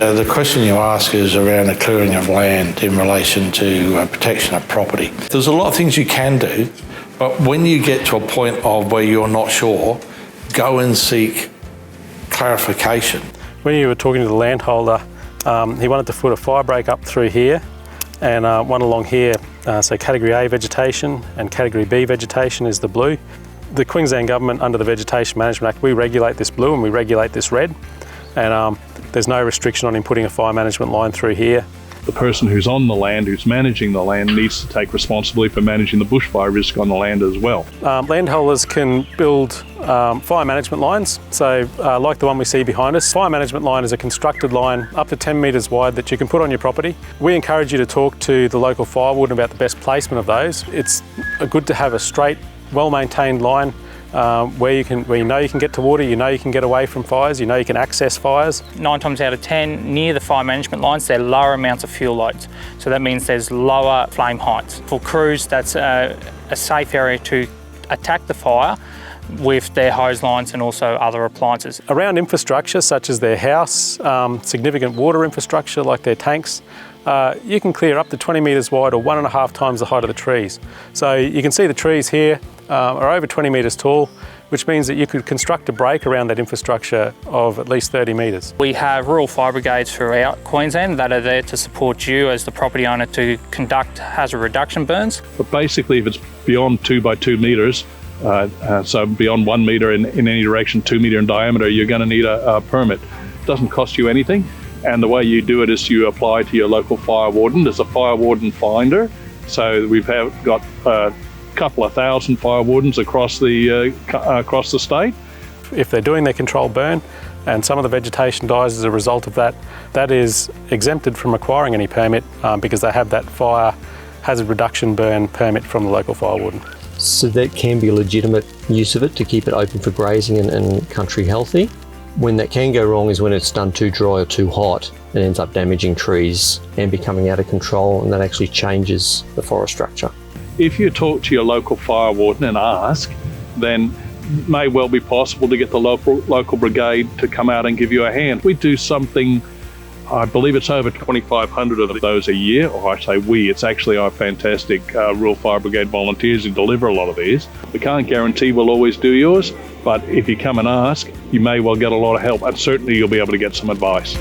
The question you ask is around the clearing of land in relation to protection of property. There's a lot of things you can do, but when you get to a point of where you're not sure, go and seek clarification. When you were talking to the landholder, he wanted to put a fire break up through here and one along here. So Category A vegetation and Category B vegetation is the blue. The Queensland Government, under the Vegetation Management Act, we regulate this blue and we regulate this red. And there's no restriction on him putting a fire management line through here. The person who's on the land, who's managing the land, needs to take responsibility for managing the bushfire risk on the land as well. Landholders can build fire management lines, so like the one we see behind us. Fire management line is a constructed line up to 10 metres wide that you can put on your property. We encourage you to talk to the local fire warden about the best placement of those. It's good to have a straight, well-maintained line where you know you can get to water, you know you can get away from fires, you know you can access fires. 9 times out of 10, near the fire management lines, there are lower amounts of fuel loads. So that means there's lower flame heights. For crews, that's a safe area to attack the fire with their hose lines and also other appliances. Around infrastructure such as their house, significant water infrastructure like their tanks, you can clear up to 20 metres wide or 1.5 times the height of the trees. So you can see the trees here are over 20 metres tall, which means that you could construct a break around that infrastructure of at least 30 metres. We have rural fire brigades throughout Queensland that are there to support you as the property owner to conduct hazard reduction burns. But basically, if it's beyond 2 by 2 metres, so beyond 1 metre in any direction, 2 metre in diameter, you're going to need a permit. It doesn't cost you anything, and the way you do it is you apply to your local fire warden. There's a fire warden finder, so we've got a couple of thousand fire wardens across the state. If they're doing their controlled burn and some of the vegetation dies as a result of that, that is exempted from acquiring any permit because they have that fire hazard reduction burn permit from the local fire warden. So that can be a legitimate use of it to keep it open for grazing and country healthy. When that can go wrong is when it's done too dry or too hot and ends up damaging trees and becoming out of control, and that actually changes the forest structure. If you talk to your local fire warden and ask, then it may well be possible to get the local brigade to come out and give you a hand. We do something, I believe it's over 2,500 of those a year, or I say we, it's actually our fantastic Rural Fire Brigade volunteers who deliver a lot of these. We can't guarantee we'll always do yours, but if you come and ask, you may well get a lot of help, and certainly you'll be able to get some advice.